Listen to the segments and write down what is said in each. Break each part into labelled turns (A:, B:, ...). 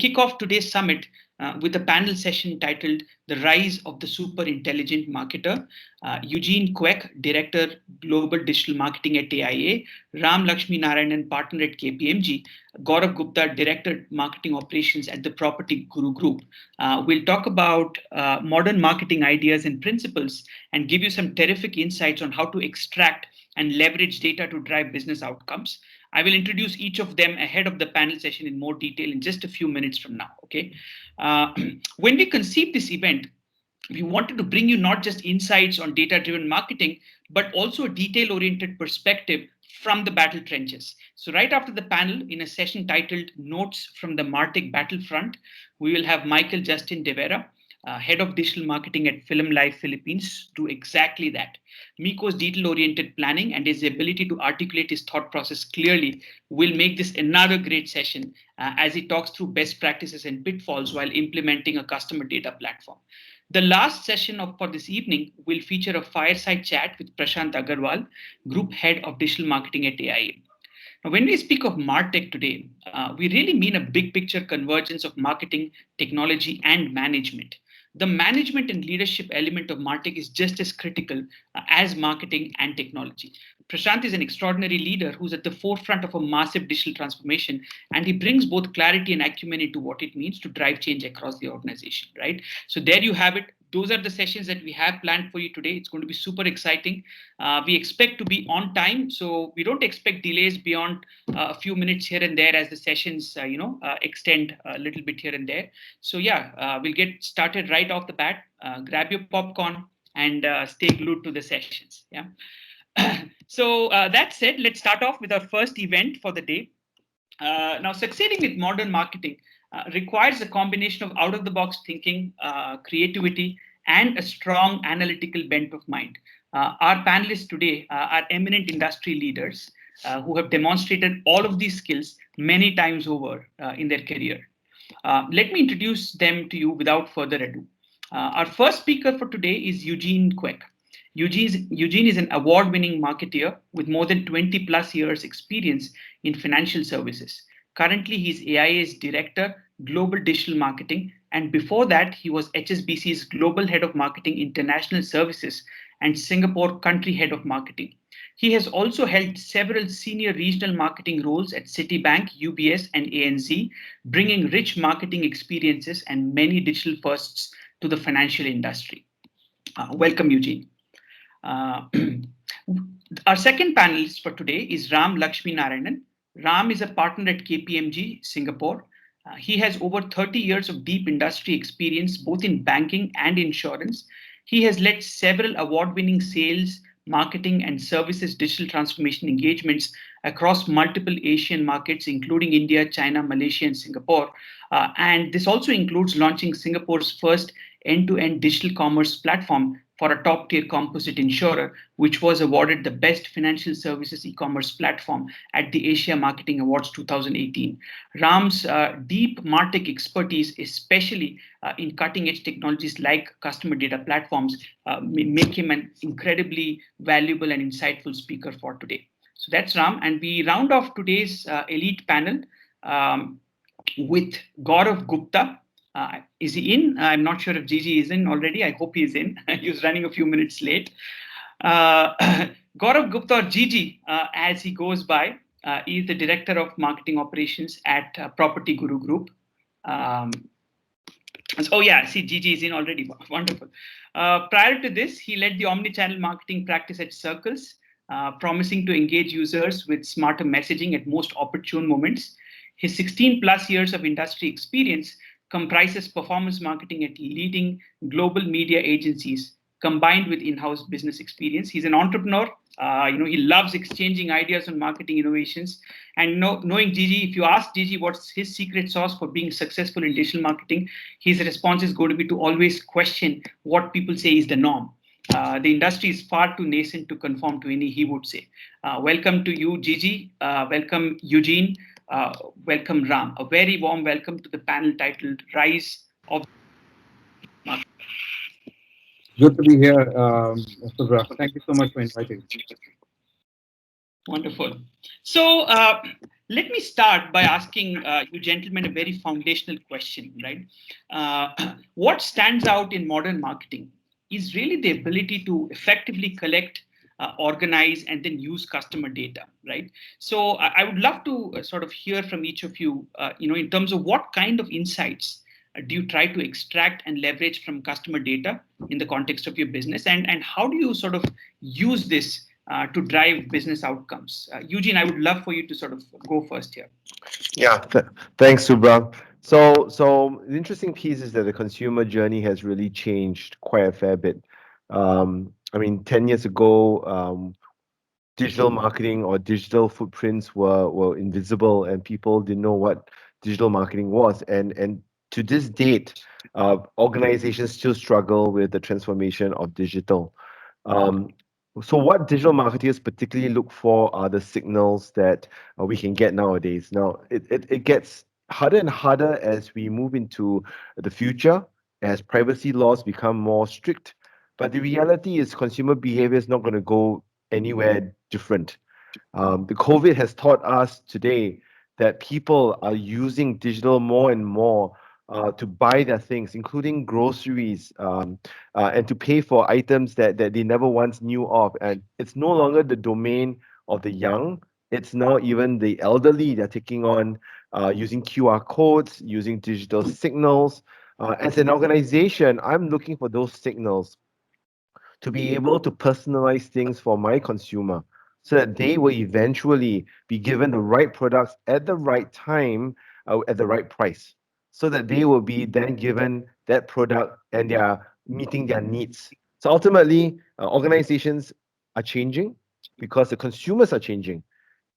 A: Kick off today's summit with a panel session titled The Rise of the Super Intelligent Marketer. Eugene Kwek, Director, Global Digital Marketing at AIA, Ram Lakshminarayanan, Partner at KPMG, Gaurav Gupta, Director, Marketing Operations at the PropertyGuru Group. We'll talk about modern marketing ideas and principles and give you some terrific insights on how to extract and leverage data to drive business outcomes. I will introduce each of them ahead of the panel session in more detail in just a few minutes from now. Okay. When we conceived this event, we wanted to bring you not just insights on data-driven marketing, but also a detail-oriented perspective from the battle trenches. So right after the panel, in a session titled Notes from the Martech Battlefront, we will have Michael Justin De Vera, Head of Digital Marketing at Film Life Philippines, do exactly that. Miko's detail-oriented planning and his ability to articulate his thought process clearly will make this another great session as he talks through best practices and pitfalls while implementing a customer data platform. The last session for this evening will feature a fireside chat with Prashant Agarwal, Group Head of Digital Marketing at AIA. Now, when we speak of MarTech today, we really mean a big picture convergence of marketing, technology, and management. The management and leadership element of MarTech is just as critical as marketing and technology. Prashant is an extraordinary leader who's at the forefront of a massive digital transformation, and he brings both clarity and acumen into what it means to drive change across the organization, right? So there you have it. Those are the sessions that we have planned for you today. It's going to be super exciting. We expect to be on time, so we don't expect delays beyond a few minutes here and there as the sessions, extend a little bit here and there. So yeah, we'll get started right off the bat. Grab your popcorn and stay glued to the sessions. Yeah. So that said, let's start off with our first event for the day. Now, succeeding with modern marketing requires a combination of out-of-the-box thinking, creativity, and a strong analytical bent of mind. Our panelists today are eminent industry leaders who have demonstrated all of these skills many times over in their career. Let me introduce them to you without further ado. Our first speaker for today is Eugene Kwek. Eugene is an award-winning marketeer with more than 20 plus years experience in financial services. Currently, he's AIA's Director, Global Digital Marketing, and before that, he was HSBC's Global Head of Marketing International Services and Singapore Country Head of Marketing. He has also held several senior regional marketing roles at Citibank, UBS, and ANZ, bringing rich marketing experiences and many digital firsts to the financial industry. Welcome, Eugene. Our second panelist for today is Ram Lakshminarayanan. Ram is a partner at KPMG, Singapore. He has over 30 years of deep industry experience, both in banking and insurance. He has led several award-winning sales, marketing, and services digital transformation engagements across multiple Asian markets, including India, China, Malaysia, and Singapore. And this also includes launching Singapore's first end-to-end digital commerce platform for a top-tier composite insurer, which was awarded the Best Financial Services E-commerce Platform at the Asia Marketing Awards 2018. Ram's deep MarTech expertise, especially in cutting-edge technologies like customer data platforms, make him an incredibly valuable and insightful speaker for today. So that's Ram, and we round off today's elite panel with Gaurav Gupta. Is he in? I'm not sure if Gigi is in already. I hope he's in. He was running a few minutes late. Gaurav Gupta, or Gigi, as he goes by, is the Director of Marketing Operations at PropertyGuru Group. Oh yeah, see, Gigi is in already. Wonderful. Prior to this, he led the omnichannel marketing practice at Circles, promising to engage users with smarter messaging at most opportune moments. His 16 plus years of industry experience comprises performance marketing at leading global media agencies combined with in-house business experience. He's an entrepreneur. He loves exchanging ideas on marketing innovations. And knowing Gigi, if you ask Gigi what's his secret sauce for being successful in digital marketing, his response is going to be to always question what people say is the norm. The industry is far too nascent to conform to any, he would say. Welcome to you, Gigi. Welcome, Eugene. Welcome, Ram. A very warm welcome to the panel titled Rise of Marketing.
B: Good to be here, Subra. Thank you so much for inviting.
A: Wonderful. So Let me start by asking you gentlemen a very foundational question, right? What stands out in modern marketing is really the ability to effectively collect, organize, and then use customer data, right? So I would love to sort of hear from each of you, in terms of what kind of insights do you try to extract and leverage from customer data in the context of your business, and how do you sort of use this to drive business outcomes? Eugene, I would love for you to sort of go first here.
C: Yeah, thanks, Subra. So the interesting piece is that the consumer journey has really changed quite a fair bit. I mean, 10 years ago, digital marketing or digital footprints were invisible, and people didn't know what digital marketing was. And to this date, organizations still struggle with the transformation of digital. Um, so what digital marketers particularly look for are the signals that we can get nowadays. Now, it gets harder and harder as we move into the future, as privacy laws become more strict. But the reality is consumer behavior is not going to go anywhere different. The COVID has taught us today that people are using digital more and more to buy their things, including groceries, and to pay for items that they never once knew of. And it's no longer the domain of the young. It's now even the elderly. They're taking on using QR codes, using digital signals. As an organization, I'm looking for those signals to be able to personalize things for my consumer so that they will eventually be given the right products at the right time, at the right price, so that they will be then given that product and they are meeting their needs. So ultimately, organizations are changing because the consumers are changing.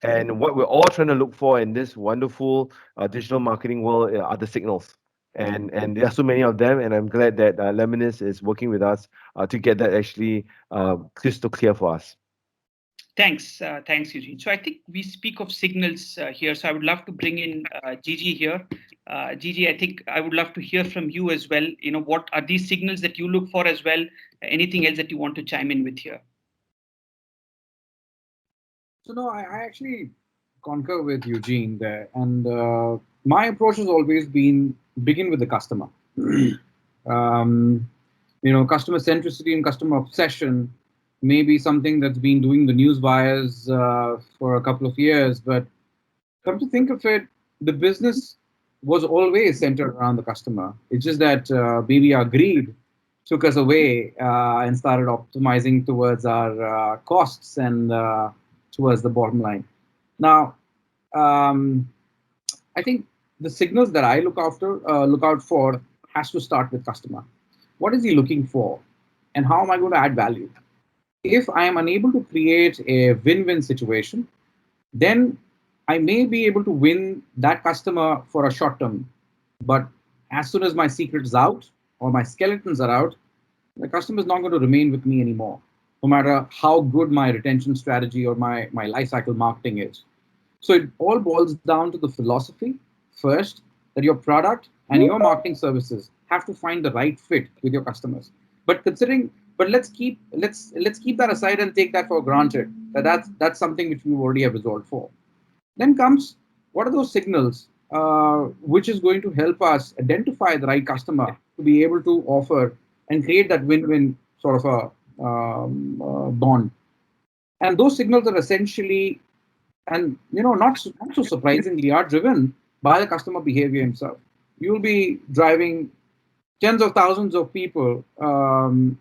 C: And what we're all trying to look for in this wonderful digital marketing world are the signals. And there are so many of them, and I'm glad that Lemnisk is working with us to get that actually crystal clear for us.
A: Thanks, Eugene. So I think we speak of signals here. So I would love to bring in Gigi here. Gigi, I think I would love to hear from you as well. What are these signals that you look for as well? Anything else that you want to chime in with here?
B: So no, I actually concur with Eugene there, and my approach has always been begin with the customer. Customer centricity and customer obsession may be something that's been doing the news wires for a couple of years, but come to think of it, the business was always centered around the customer. It's just that maybe our greed took us away and started optimizing towards our costs and towards the bottom line. Now, I think the signals that I look out for has to start with customer. What is he looking for, and how am I going to add value? If I am unable to create a win-win situation, then I may be able to win that customer for a short term. But as soon as my secret is out or my skeletons are out, the customer is not going to remain with me anymore, no matter how good my retention strategy or my lifecycle marketing is. So it all boils down to the philosophy first, that your product and your marketing services have to find the right fit with your customers. But let's keep that aside and take that for granted. That's something which we already have resolved for. Then comes, what are those signals which is going to help us identify the right customer to be able to offer and create that win-win sort of a bond. And those signals are essentially, and not so surprisingly, are driven by the customer behavior himself. You'll be driving tens of thousands of people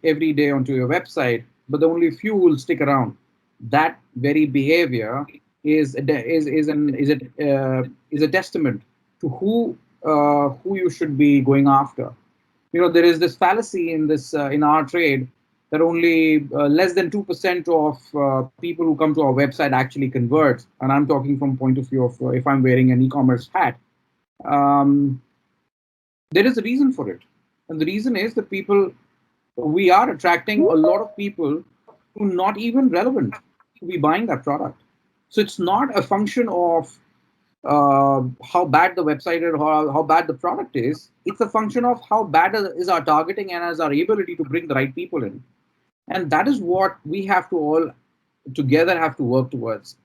B: every day onto your website, but the only few will stick around. That very behavior is a testament to who you should be going after. There is this fallacy in our trade that only less than 2% of people who come to our website actually convert. And I'm talking from point of view of if I'm wearing an e-commerce hat. There is a reason for it. And the reason is that we are attracting a lot of people who are not even relevant to be buying that product. So it's not a function of how bad the website is or how bad the product is. It's a function of how bad is our targeting and is our ability to bring the right people in. And that is what we have to all together have to work towards.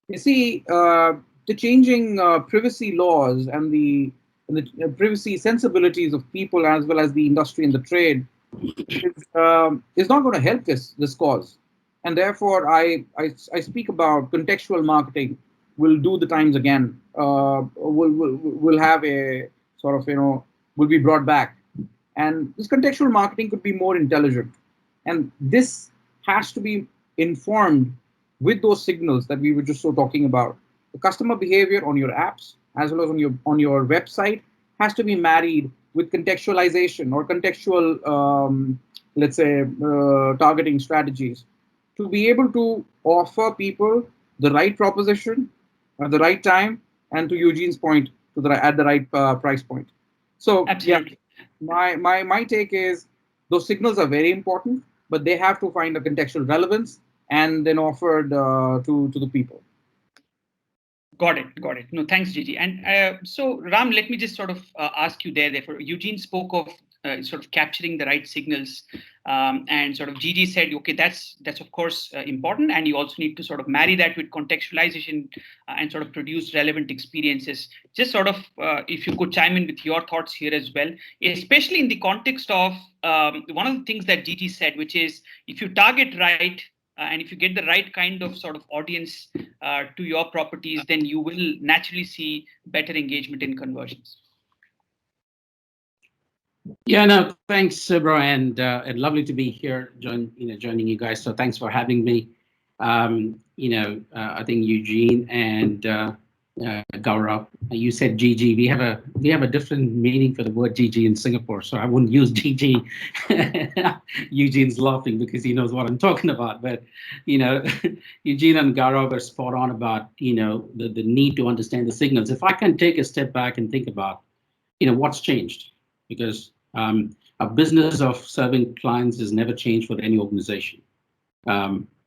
B: You see, the changing privacy laws and the privacy sensibilities of people as well as the industry and the trade is not going to help this cause. And therefore, I speak about contextual marketing will do the times again. Will have a sort of, will be brought back. And this contextual marketing could be more intelligent. And this has to be informed with those signals that we were just so talking about. The customer behavior on your apps as well as on your website has to be married with contextualization or contextual, let's say, targeting strategies to be able to offer people the right proposition at the right time and to Eugene's point, at the right price point. So
A: absolutely.
B: Yeah, my take is those signals are very important, but they have to find a contextual relevance and then offered to the people.
A: Got it. No, thanks, Gigi. And so, Ram, let me just sort of ask you there. Therefore, Eugene spoke of sort of capturing the right signals, and sort of Gigi said, okay, that's of course important, and you also need to sort of marry that with contextualization and sort of produce relevant experiences. Just sort of, if you could chime in with your thoughts here as well, especially in the context of one of the things that Gigi said, which is if you target right. And if you get the right kind of sort of audience to your properties, then you will naturally see better engagement in conversions.
D: Yeah, no, thanks, Subra, and lovely to be here, joining you guys. So thanks for having me. I think Eugene and Gaurav, you said GG. We have a different meaning for the word GG in Singapore, so I wouldn't use GG. Eugene's laughing because he knows what I'm talking about. But Eugene and Gaurav are spot on about the need to understand the signals. If I can take a step back and think about what's changed, because our business of serving clients has never changed for any organization.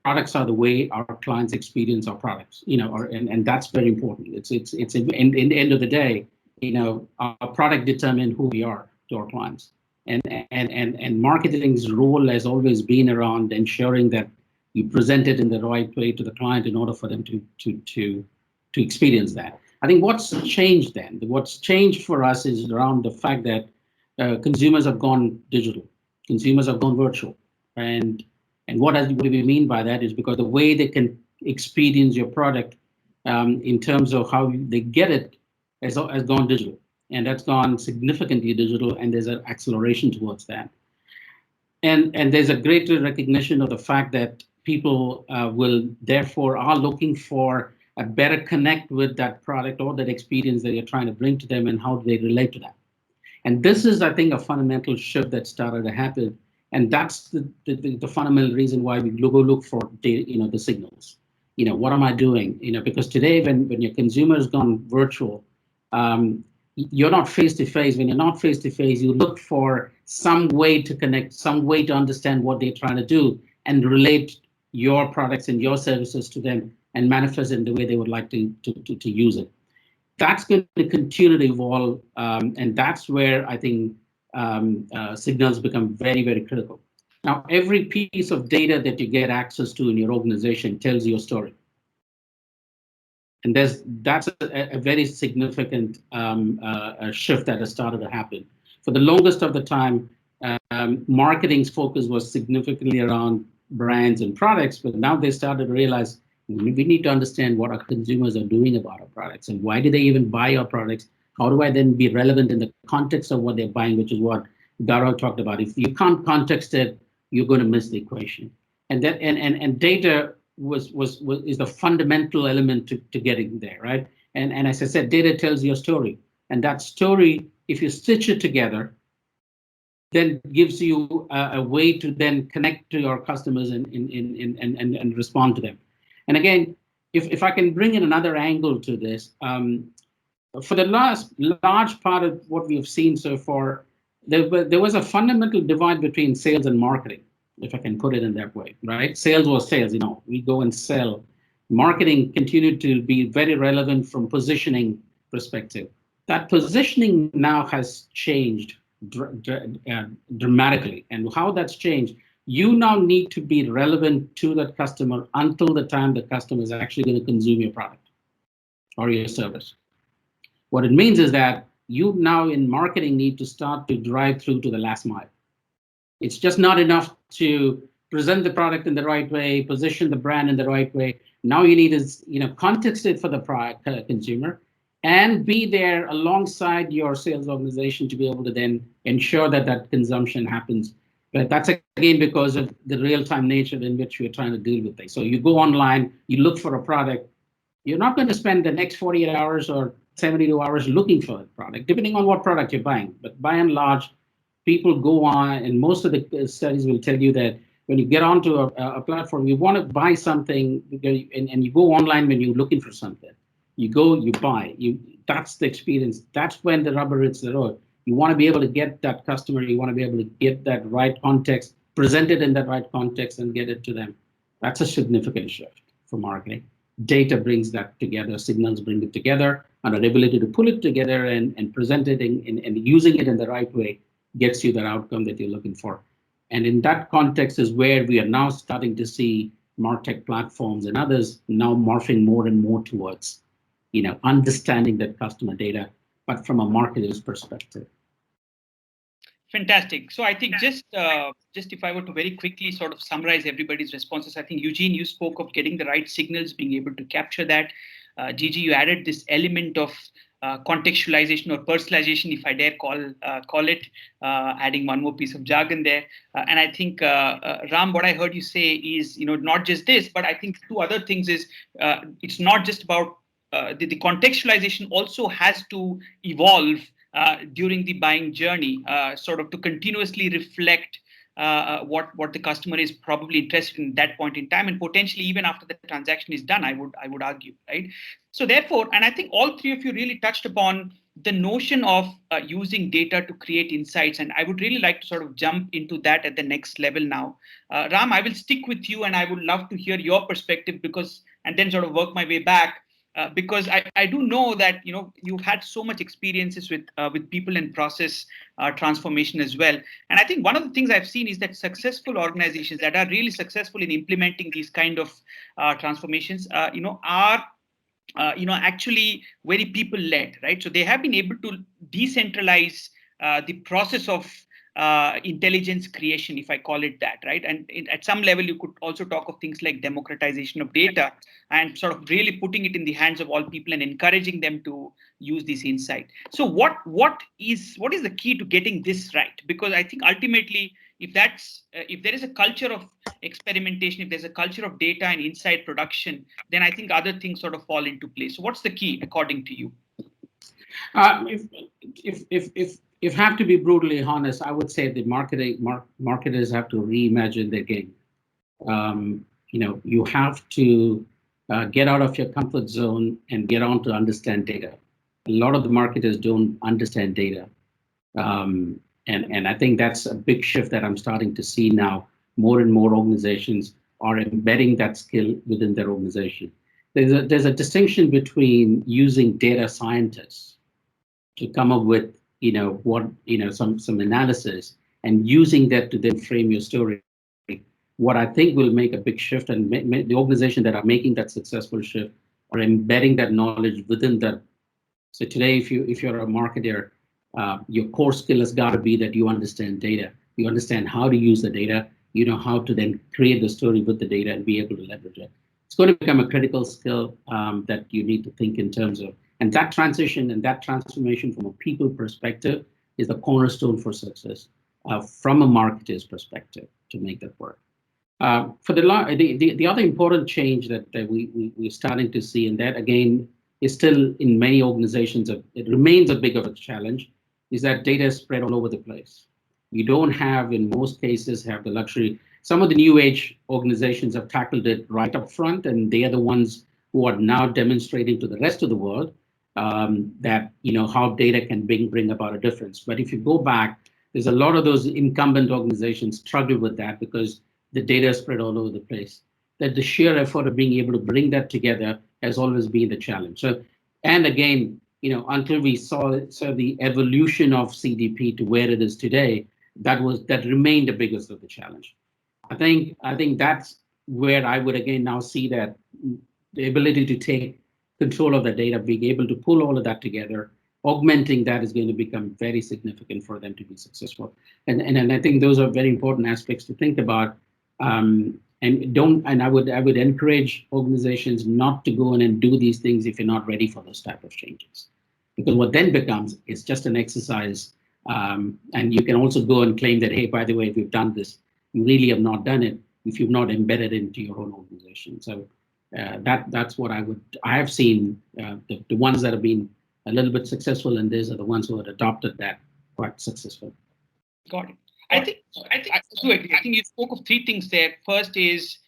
D: Products are the way our clients experience our products, and that's very important. It's in the end of the day, our product determines who we are to our clients, and marketing's role has always been around ensuring that you present it in the right way to the client in order for them to experience that. I think what's changed for us is around the fact that consumers have gone digital, consumers have gone virtual, and what do we mean by that is because the way they can experience your product in terms of how they get it has gone digital, and that's gone significantly digital, and there's an acceleration towards that. And there's a greater recognition of the fact that people are looking for a better connect with that product or that experience that you're trying to bring to them, and how do they relate to that. And this is, I think, a fundamental shift that started to happen. And that's the fundamental reason why we go look for the signals. What am I doing? Because today, when your consumer has gone virtual, you're not face to face. When you're not face to face, you look for some way to connect, some way to understand what they're trying to do, and relate your products and your services to them, and manifest it in the way they would like to use it. That's going to continue to evolve, and that's where I think signals become very, very critical. Now, every piece of data that you get access to in your organization tells you a story. And that's a very significant shift that has started to happen. For the longest of the time, marketing's focus was significantly around brands and products, but now they started to realize we need to understand what our consumers are doing about our products, and why do they even buy our products? How do I then be relevant in the context of what they're buying, which is what Gaurav talked about. If you can't context it, you're going to miss the equation. And that and data is the fundamental element to getting there, right? And as I said, data tells you a story, and that story, if you stitch it together, then gives you a way to then connect to your customers and respond to them. And again, if I can bring in another angle to this, for the large part of what we've seen so far, there was a fundamental divide between sales and marketing, if I can put it in that way, right? Sales was sales, we go and sell. Marketing continued to be very relevant from positioning perspective. That positioning now has changed dramatically, and how that's changed, you now need to be relevant to that customer until the time the customer is actually going to consume your product, or your service. What it means is that you now in marketing need to start to drive through to the last mile. It's just not enough to present the product in the right way, position the brand in the right way. Now you need to, context it for the product consumer, and be there alongside your sales organization to be able to then ensure that that consumption happens. But that's again because of the real-time nature in which we're trying to deal with things. So you go online, you look for a product. You're not going to spend the next 48 hours or 72 hours looking for a product, depending on what product you're buying. But by and large, people go on, and most of the studies will tell you that when you get onto a platform, you want to buy something, and you go online when you're looking for something. You go, you buy. That's the experience. That's when the rubber hits the road. You want to be able to get that customer. You want to be able to get that right context, present it in that right context, and get it to them. That's a significant shift for marketing. Data brings that together. Signals bring it together, and our ability to pull it together and present it and using it in the right way gets you that outcome that you're looking for. And in that context is where we are now starting to see MarTech platforms and others now morphing more and more towards, understanding that customer data, but from a marketer's perspective.
A: Fantastic. So I think just if I were to very quickly sort of summarize everybody's responses, I think Eugene, you spoke of getting the right signals, being able to capture that. Gigi, you added this element of contextualization or personalization, if I dare call it, adding one more piece of jargon there. And I think, Ram, what I heard you say is, not just this, but I think two other things is it's not just about the contextualization also has to evolve during the buying journey, sort of to continuously reflect what the customer is probably interested in at that point in time, and potentially even after the transaction is done, I would argue, right? So therefore, and I think all three of you really touched upon the notion of using data to create insights, and I would really like to sort of jump into that at the next level now. Ram, I will stick with you, and I would love to hear your perspective and then sort of work my way back. Because I do know that you've had so much experiences with people and process transformation as well, and I think one of the things I've seen is that successful organizations that are really successful in implementing these kind of transformations, are actually very people-led, right? So they have been able to decentralize the process of intelligence creation, if I call it that, right? And at some level, you could also talk of things like democratization of data and sort of really putting it in the hands of all people and encouraging them to use this insight. So what is the key to getting this right? Because I think ultimately, if there is a culture of experimentation, if there's a culture of data and insight production, then I think other things sort of fall into place. So what's the key according to you?
D: If have to be brutally honest, I would say the marketers have to reimagine their game. You have to get out of your comfort zone and get on to understand data. A lot of the marketers don't understand data. And I think that's a big shift that I'm starting to see now. More and more organizations are embedding that skill within their organization. There's a distinction between using data scientists to come up with some analysis and using that to then frame your story. What I think will make a big shift, and the organization that are making that successful shift are embedding that knowledge within that. So today, if you're a marketer, your core skill has got to be that you understand data. You understand how to use the data. You know how to then create the story with the data and be able to leverage it. It's going to become a critical skill that you need to think in terms of. And that transition and that transformation from a people perspective is the cornerstone for success from a marketer's perspective to make that work. For the other important change that we're starting to see, and that again is still in many organizations, it remains a big of a challenge, is that data is spread all over the place. You don't have, in most cases, have the luxury. Some of the new age organizations have tackled it right up front, and they are the ones who are now demonstrating to the rest of the world that how data can bring about a difference. But if you go back, there's a lot of those incumbent organizations struggle with that because the data is spread all over the place. That the sheer effort of being able to bring that together has always been the challenge. So, and again, until we saw the evolution of CDP to where it is today, that remained the biggest of the challenge. I think that's where I would again now see that the ability to take control of the data, being able to pull all of that together, augmenting that is going to become very significant for them to be successful. And I think those are very important aspects to think about. And I would encourage organizations not to go in and do these things if you're not ready for those type of changes, because what then becomes is just an exercise. And you can also go and claim that, hey, by the way, we've done this. You really have not done it if you've not embedded it into your own organization. So that's what I have seen. The ones that have been a little bit successful in this are the ones who have adopted that quite successful.
A: Got it. I do agree. I think you spoke of three things there. First is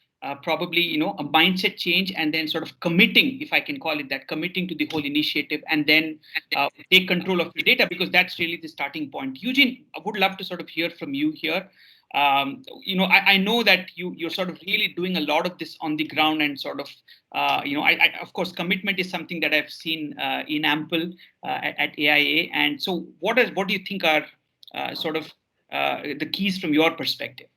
A: probably a mindset change, and then sort of committing, if I can call it that, committing to the whole initiative, and then take control of your data, because that's really the starting point. Eugene, I would love to sort of hear from you here. I know that you're sort of really doing a lot of this on the ground, and sort of of course, commitment is something that I've seen in ample at AIA. And so what do you think are sort of the keys from your perspective?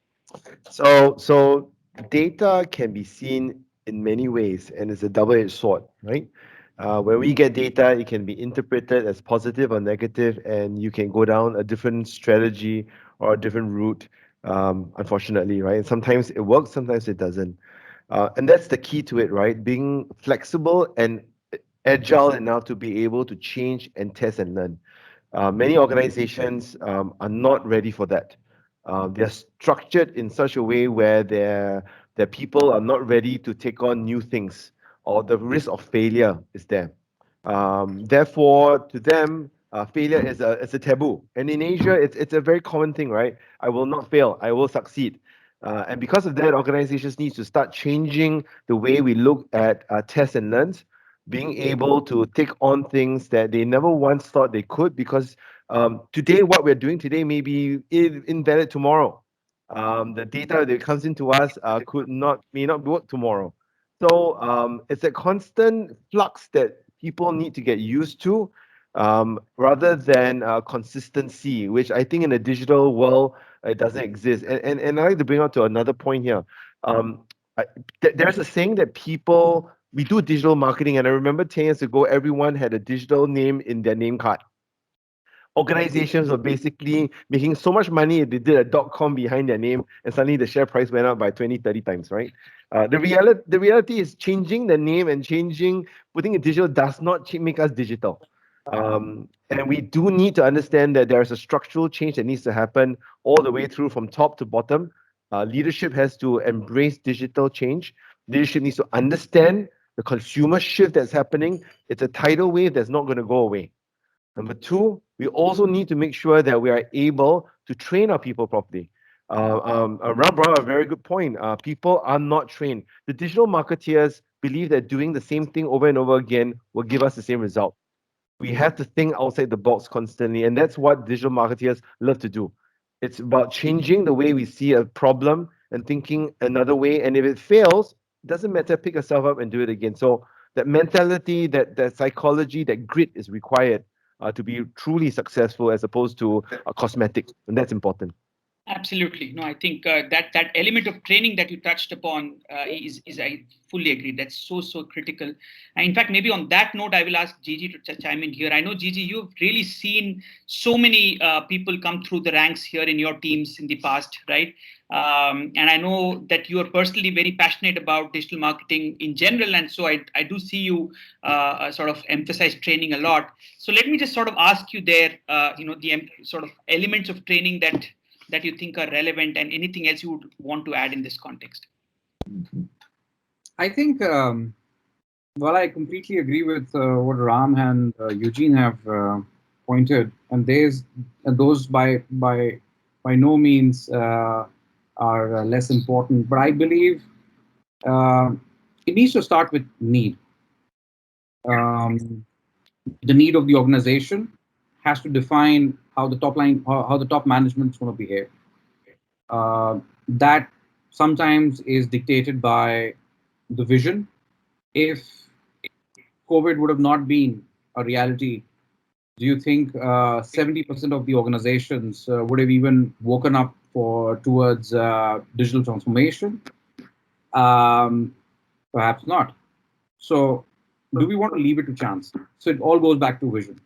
C: So data can be seen in many ways, and it's a double-edged sword, right? When we get data, it can be interpreted as positive or negative, and you can go down a different strategy or a different route, unfortunately, right? And sometimes it works, sometimes it doesn't. And that's the key to it, right? Being flexible and agile enough to be able to change and test and learn. Many organizations are not ready for that. They're structured in such a way where their people are not ready to take on new things, or the risk of failure is there. Therefore, to them, failure is a taboo. And in Asia, it's a very common thing, right? I will not fail, I will succeed. And because of that, organizations need to start changing the way we look at test and learns, being able to take on things that they never once thought they could, because today, what we're doing today may be invalid tomorrow. The data that comes into us may not work tomorrow. So it's a constant flux that people need to get used to, rather than consistency, which I think in a digital world it doesn't exist. And I like to bring out to another point here. There's a saying that we do digital marketing, and I remember 10 years ago, everyone had a digital name in their name card. Organizations were basically making so much money, they did a .com behind their name, and suddenly the share price went up by 20, 30 times, right? The reality is changing the name and putting it digital does not make us digital. And we do need to understand that there is a structural change that needs to happen all the way through from top to bottom. Leadership has to embrace digital change. Leadership needs to understand the consumer shift that's happening. It's a tidal wave that's not going to go away. Number two, we also need to make sure that we are able to train our people properly. Ram brought up a very good point. People are not trained. The digital marketeers believe that doing the same thing over and over again will give us the same result. We have to think outside the box constantly, and that's what digital marketeers love to do. It's about changing the way we see a problem and thinking another way. And if it fails, it doesn't matter, pick yourself up and do it again. So that mentality, that psychology, that grit is required to be truly successful, as opposed to a cosmetic, and that's important.
A: Absolutely. No, I think that element of training that you touched upon is I fully agree. That's so critical. And in fact, maybe on that note, I will ask Gigi to chime in here. I know, Gigi, you've really seen so many people come through the ranks here in your teams in the past, right? And I know that you are personally very passionate about digital marketing in general, and so I do see you sort of emphasize training a lot. So let me just sort of ask you there, the sort of elements of training that you think are relevant, and anything else you would want to add in this context.
B: I think, well, I completely agree with what Ram and Eugene have pointed, and those by no means are less important. But I believe it needs to start with need. The need of the organization has to define how the top management is going to behave. That sometimes is dictated by the vision. If COVID would have not been a reality, do you think 70% of the organizations would have even woken up towards digital transformation? Perhaps not. So do we want to leave it to chance? So it all goes back to vision.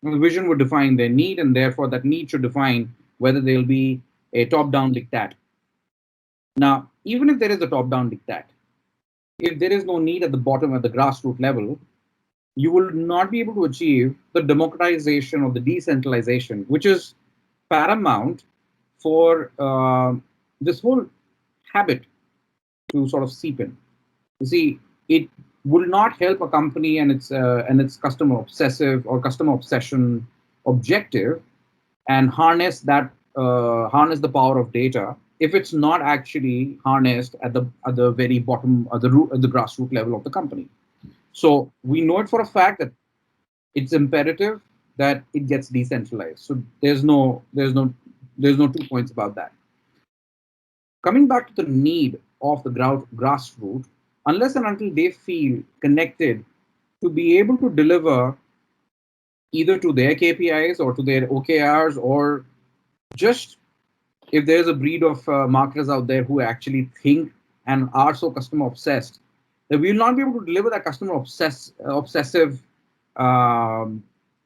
B: The vision would define their need, and therefore that need should define whether there'll be a top-down diktat. Now, even if there is a top-down diktat, if there is no need at the bottom, at the grassroots level, you will not be able to achieve the democratization or the decentralization, which is paramount for this whole habit to sort of seep in. You see, it will not help a company and its customer obsessive or customer obsession objective and harness the power of data if it's not actually harnessed at the very bottom, at the grassroots level of the company. So we know it for a fact that it's imperative that it gets decentralized. So there's no 2 points about that. Coming back to the need of the grassroots, unless and until they feel connected to be able to deliver either to their KPIs or to their OKRs, or just if there's a breed of marketers out there who actually think and are so customer obsessed, that we will not be able to deliver that customer obsessive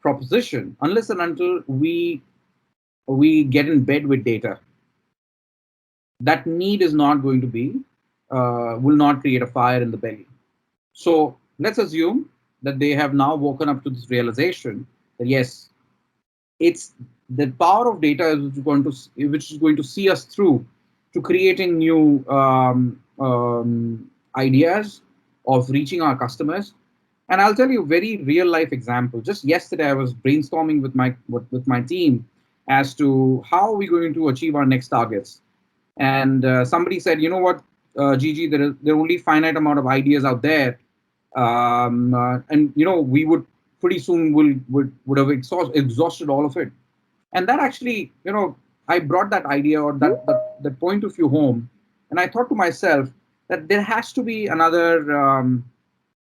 B: proposition unless and until we get in bed with data. That need is not going to be, will not create a fire in the belly. So let's assume that they have now woken up to this realization that yes, it's the power of data which is going to see us through to creating new ideas of reaching our customers. And I'll tell you a very real life example. Just yesterday, I was brainstorming with my team as to how are we going to achieve our next targets. And somebody said, you know what, Gigi, there are only finite amount of ideas out there, and we would pretty soon would have exhausted all of it. And that actually, I brought that idea or that point of view home, and I thought to myself that there has to be another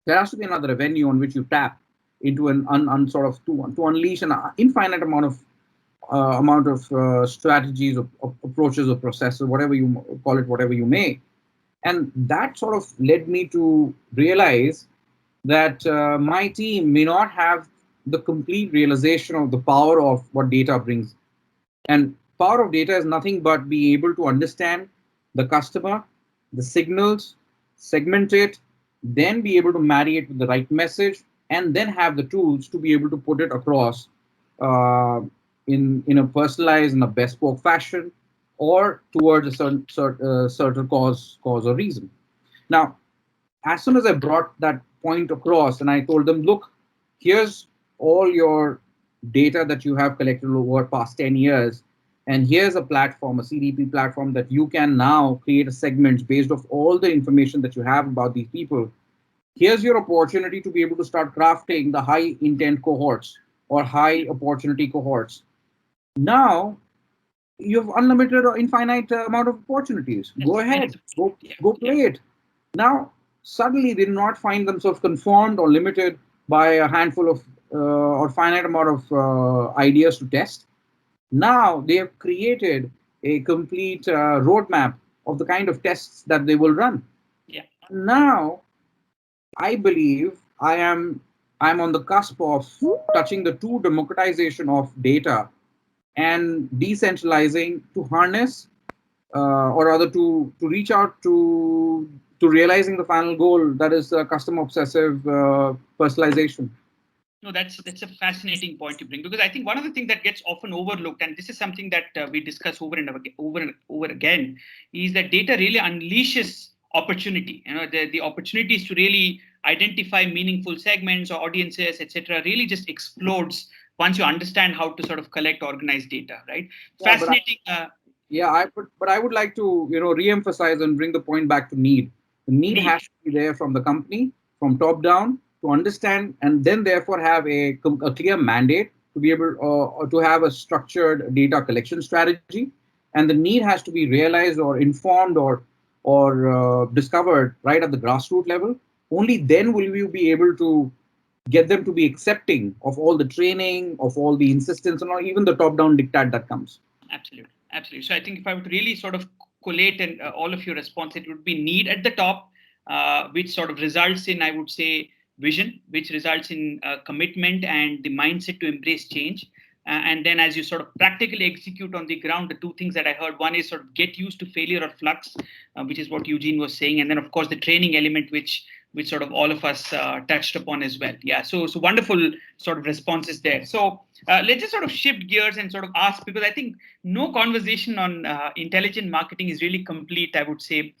B: avenue on which you tap into an sort of to unleash an infinite amount of strategies, of approaches, or processes, whatever you call it, whatever you may. And that sort of led me to realize that my team may not have the complete realization of the power of what data brings. And power of data is nothing but being able to understand the customer, the signals, segment it, then be able to marry it with the right message, and then have the tools to be able to put it across in a personalized and a bespoke fashion, or towards a certain cause or reason. Now, as soon as I brought that point across and I told them, look, here's all your data that you have collected over past 10 years, and here's a platform, a CDP platform, that you can now create a segment based off all the information that you have about these people. Here's your opportunity to be able to start crafting the high intent cohorts or high opportunity cohorts. Now, you have unlimited or infinite amount of opportunities. Go ahead, go play it. Now, suddenly they do not find themselves conformed or limited by a handful of or finite amount of ideas to test. Now they have created a complete roadmap of the kind of tests that they will run.
A: Yeah.
B: Now, I believe I'm on the cusp of touching the true democratization of data and decentralizing to harness or rather to reach out to realizing the final goal, that is customer obsessive personalization.
A: No, that's a fascinating point you bring, because I think one of the things that gets often overlooked, and this is something that we discuss over and over again, is that data really unleashes opportunity. The opportunities to really identify meaningful segments or audiences, etc., really just explodes once you understand how to sort of collect, organize data, right?
B: Yeah,
A: Fascinating.
B: But I would like to re-emphasize and bring the point back to need. The need has to be there from the company, from top down, to understand, and then therefore have a clear mandate to be able to have a structured data collection strategy. And the need has to be realized or informed or discovered right at the grassroots level. Only then will you be able to get them to be accepting of all the training, of all the insistence, and even the top-down diktat that comes.
A: Absolutely. Absolutely. So I think if I would really sort of collate all of your response, it would be need at the top, which sort of results in, I would say, vision, which results in commitment and the mindset to embrace change. And then as you sort of practically execute on the ground, the two things that I heard, one is sort of get used to failure or flux, which is what Eugene was saying. And then, of course, the training element, which sort of all of us touched upon as well. Yeah, so wonderful sort of responses there. So let's just sort of shift gears and sort of ask, because I think no conversation on intelligent marketing is really complete, I would say,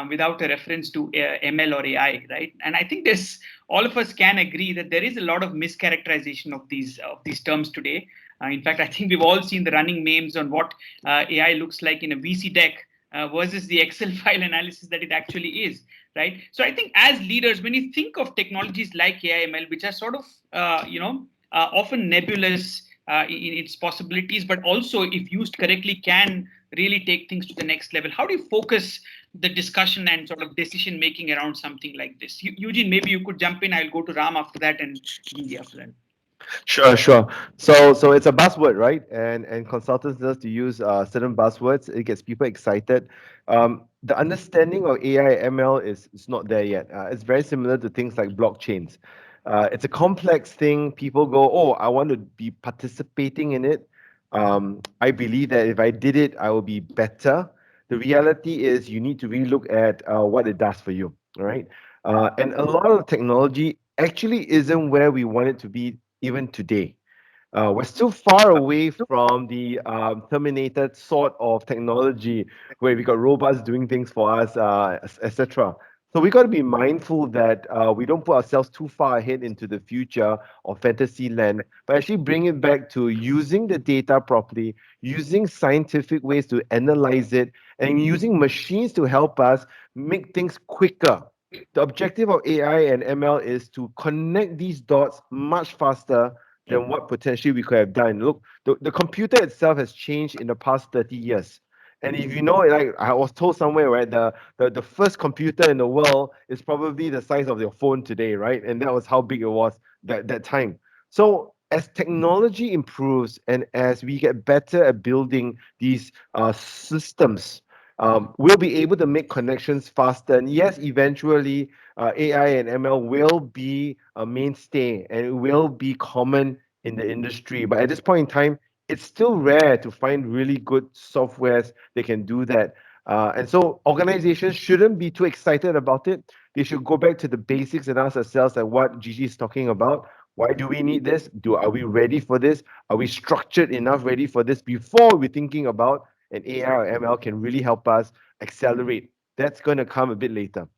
A: without a reference to ML or AI, right? And I think all of us can agree that there is a lot of mischaracterization of these terms today. In fact, I think we've all seen the running memes on what AI looks like in a VC deck versus the Excel file analysis that it actually is, right? So I think as leaders, when you think of technologies like AI, ML, which are sort of, often nebulous in its possibilities, but also if used correctly can really take things to the next level, how do you focus the discussion and sort of decision making around something like this? Eugene, maybe you could jump in. I'll go to Ram after that and India after that.
C: Sure, sure. So it's a buzzword, right? And consultants love to use certain buzzwords. It gets people excited. The understanding of AI ML is not there yet. It's very similar to things like blockchains. It's a complex thing. People go, oh, I want to be participating in it. I believe that if I did it, I will be better. The reality is you need to really look at what it does for you, right? And a lot of technology actually isn't where we want it to be even today. We're still far away from the Terminator sort of technology where we got robots doing things for us, etc. So we got to be mindful that we don't put ourselves too far ahead into the future of fantasy land, but actually bring it back to using the data properly, using scientific ways to analyze it, and using machines to help us make things quicker. The objective of AI and ML is to connect these dots much faster than what potentially we could have done. Look, the computer itself has changed in the past 30 years. And if you know, like I was told somewhere, right, the first computer in the world is probably the size of your phone today, right? And that was how big it was that time. So as technology improves and as we get better at building these systems, we'll be able to make connections faster. And yes, eventually, AI and ML will be a mainstay and it will be common in the industry. But at this point in time, it's still rare to find really good softwares that can do that. And so organizations shouldn't be too excited about it. They should go back to the basics and ask ourselves like what Gigi is talking about. Why do we need this? Are we ready for this? Are we structured enough ready for this before we're thinking about an AI or ML can really help us accelerate? That's going to come a bit later.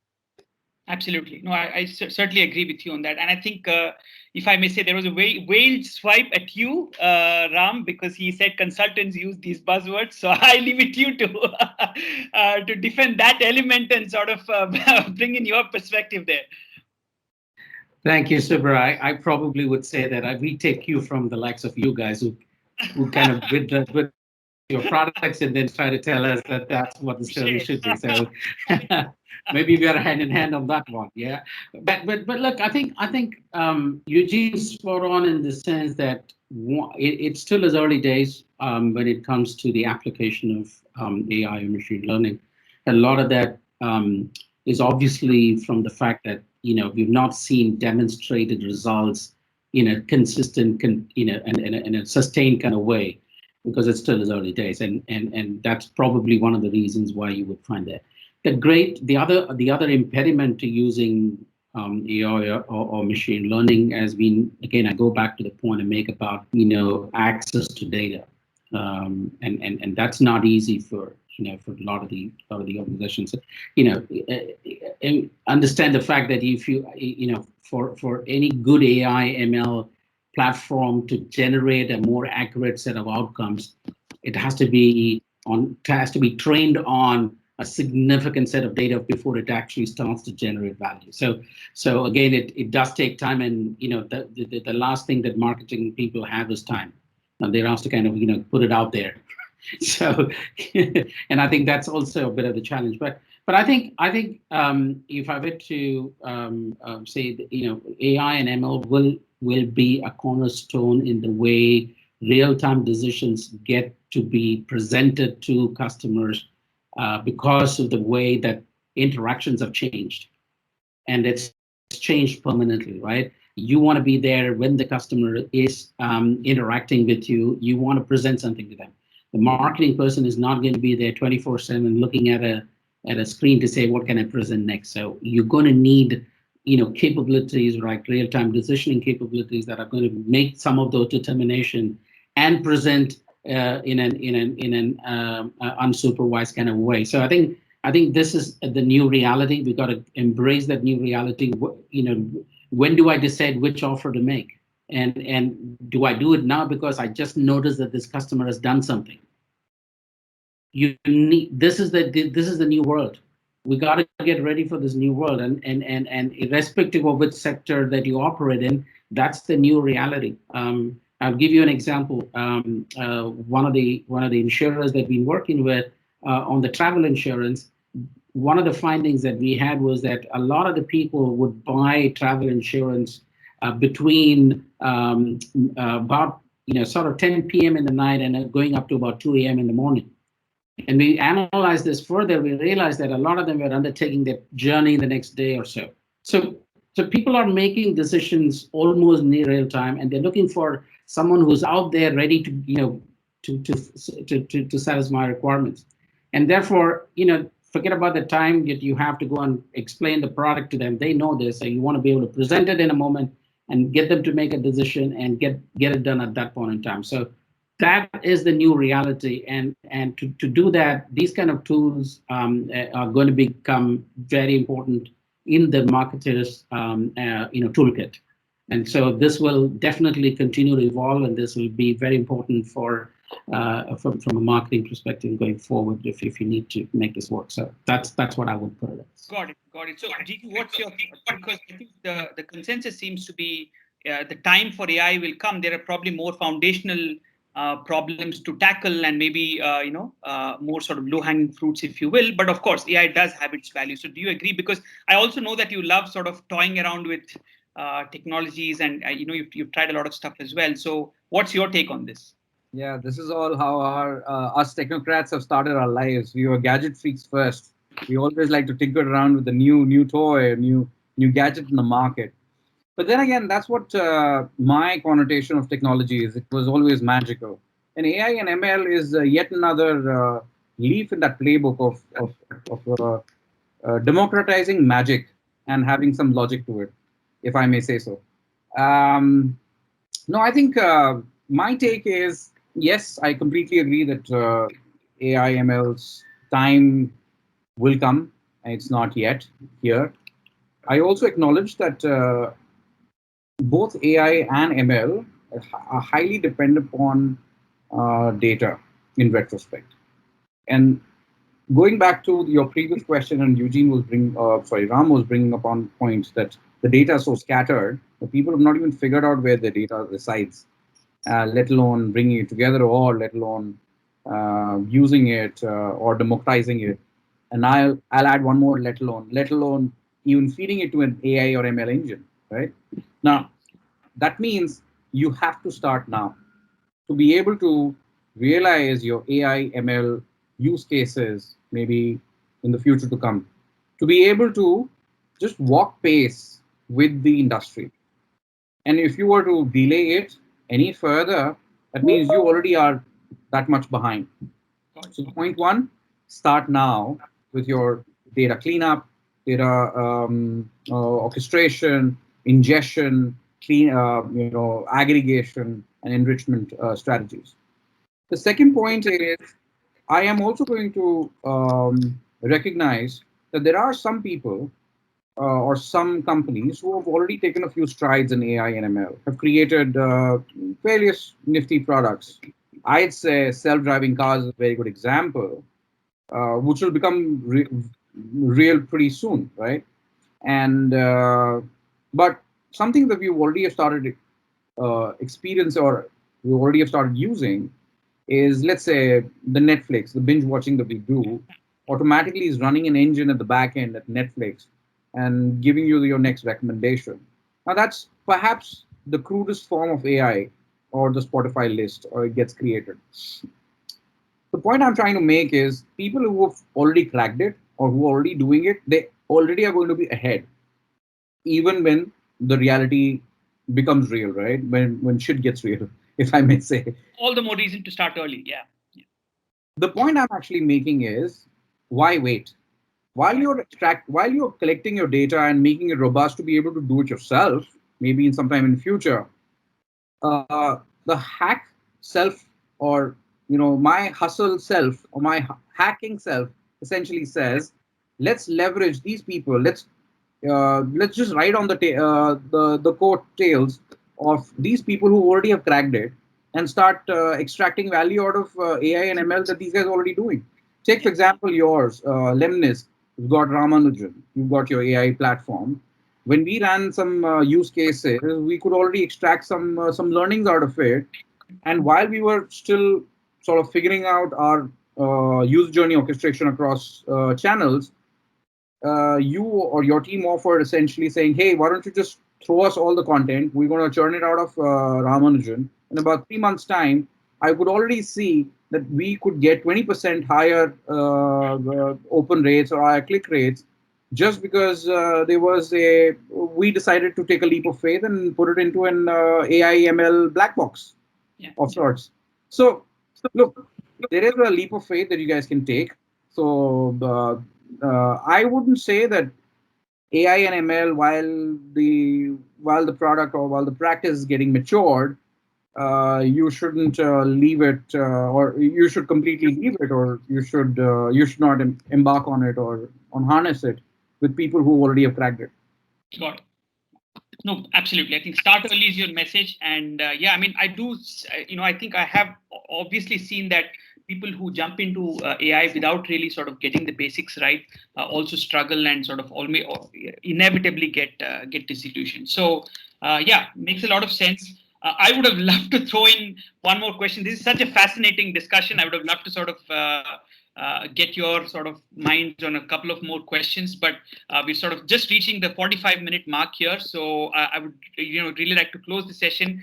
A: Absolutely. No, I certainly agree with you on that. And I think, if I may say, there was a veiled swipe at you, Ram, because he said consultants use these buzzwords. So I leave it to you to defend that element and sort of bring in your perspective there.
D: Thank you, Subra. I probably would say that we take cue from the likes of you guys who kind of with your products and then try to tell us that that's what the service should be. So maybe we are hand in hand on that one. Yeah. But look, I think Eugene's spot on in the sense that it still is early days when it comes to the application of AI and machine learning. A lot of that is obviously from the fact that we've not seen demonstrated results in a consistent, in a sustained kind of way, because it still is early days, and that's probably one of the reasons why you would find that. The other impediment to using AI or machine learning has been, again, I go back to the point I make about access to data, and that's not easy for for a lot of the organizations. Understand the fact that if you for any good AI ML platform to generate a more accurate set of outcomes, it has to be trained on a significant set of data before it actually starts to generate value. So again, it does take time, and the last thing that marketing people have is time, and they're asked to kind of put it out there. So, and I think that's also a bit of the challenge. But I think if I were to say that, AI and ML will be a cornerstone in the way real-time decisions get to be presented to customers because of the way that interactions have changed, and it's changed permanently, right? You want to be there when the customer is interacting with you. You want to present something to them. The marketing person is not going to be there 24/7 looking at a screen to say, what can I present next? So you're going to need, capabilities, like real-time decisioning capabilities that are going to make some of those determination and present in an unsupervised kind of way. So I think this is the new reality. We got to embrace that new reality. When do I decide which offer to make? And do I do it now because I just noticed that this customer has done something? This is the new world. We got to get ready for this new world, and irrespective of which sector that you operate in, that's the new reality. I'll give you an example. One of the insurers that we've been working with on the travel insurance, one of the findings that we had was that a lot of the people would buy travel insurance between about sort of 10 p.m. in the night and going up to about 2 a.m. in the morning. And we analyzed this further. We realized that a lot of them were undertaking their journey the next day or so. So people are making decisions almost near real time, and they're looking for someone who's out there ready to to satisfy requirements. And therefore, forget about the time that you have to go and explain the product to them. They know this, and you want to be able to present it in a moment and get them to make a decision and get it done at that point in time. So that is the new reality, and to do that, these kind of tools are going to become very important in the marketer's toolkit. And so this will definitely continue to evolve, and this will be very important for from a marketing perspective going forward if you need to make this work. So that's what I would put it as.
A: Got it. So Gigi, what's your thought? Because I think the consensus seems to be the time for AI will come. There are probably more foundational problems to tackle, and maybe more sort of low-hanging fruits, if you will. But of course, AI does have its value. So do you agree? Because I also know that you love sort of toying around with technologies, and you've tried a lot of stuff as well. So what's your take on this?
B: Yeah, this is all how us technocrats have started our lives. We were gadget freaks first. We always like to tinker around with the new toy, new gadget in the market. But then again, that's what my connotation of technology is. It was always magical. And AI and ML is yet another leaf in that playbook of democratizing magic and having some logic to it, if I may say so. No, I think my take is, yes, I completely agree that AI ML's time will come, and it's not yet here. I also acknowledge that both AI and ML are highly dependent upon data in retrospect. And going back to your previous question, and Eugene was Ram was bringing upon points that the data is so scattered that people have not even figured out where the data resides, let alone bringing it together, or let alone using it or democratizing it. And I'll add one more, let alone even feeding it to an AI or ML engine, right? Now, that means you have to start now to be able to realize your AI ML use cases, maybe in the future to come, to be able to just walk pace with the industry. And if you were to delay it any further, that means you already are that much behind. So point one, start now with your data cleanup, data orchestration, ingestion, aggregation, and enrichment strategies. The second point is, I am also going to recognize that there are some people or some companies who have already taken a few strides in AI and ML, have created various nifty products. I'd say self-driving cars is a very good example, which will become real pretty soon, right? And but something that we already have started experience, or we already have started using, is, let's say, the Netflix, the binge watching that we do, automatically is running an engine at the back end at Netflix and giving you your next recommendation. Now, that's perhaps the crudest form of AI, or the Spotify list, or it gets created. The point I'm trying to make is, people who have already cracked it or who are already doing it, they already are going to be ahead. even when the reality becomes real, right? When shit gets real, if I may say.
A: All the more reason to start early. Yeah.
B: The point I'm actually making is, why wait? While you're collecting your data and making it robust to be able to do it yourself, maybe in sometime in the future, the hack self, or my hustle self, or my hacking self, essentially says, let's leverage these people. Let's just ride on the coattails of these people who already have cracked it, and start extracting value out of AI and ML that these guys are already doing. Take, for example, yours, Lemnisk. You've got Ramanujan. You've got your AI platform. When we ran some use cases, we could already extract some learnings out of it. And while we were still sort of figuring out our user journey orchestration across channels, you or your team offered essentially saying, hey, why don't you just throw us all the content? We're going to churn it out of Ramanujan. In about 3 months' time, I could already see that we could get 20% higher open rates or higher click rates, just because we decided to take a leap of faith and put it into an AI ML black box of sorts. So look, there is a leap of faith that you guys can take. So I wouldn't say that AI and ML, while the product or while the practice is getting matured, you shouldn't leave it, or you should completely leave it, or you should not embark on it or on harness it with people who already have cracked it.
A: Got it. No, absolutely. I think start early is your message, and yeah, I mean, I do. I think I have obviously seen that people who jump into AI without really sort of getting the basics right also struggle and sort of inevitably get disillusioned. So yeah, makes a lot of sense. I would have loved to throw in one more question. This is such a fascinating discussion. I would have loved to sort of get your sort of minds on a couple of more questions, but we're sort of just reaching the 45-minute mark here. So I would really like to close the session.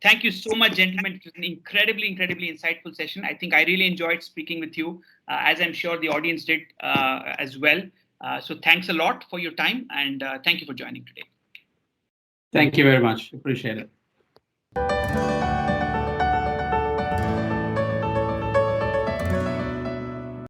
A: Thank you so much, gentlemen. It was an incredibly insightful session. I think I really enjoyed speaking with you, as I'm sure the audience did as well. So thanks a lot for your time, and thank you for joining today.
D: Thank you very much. Appreciate it.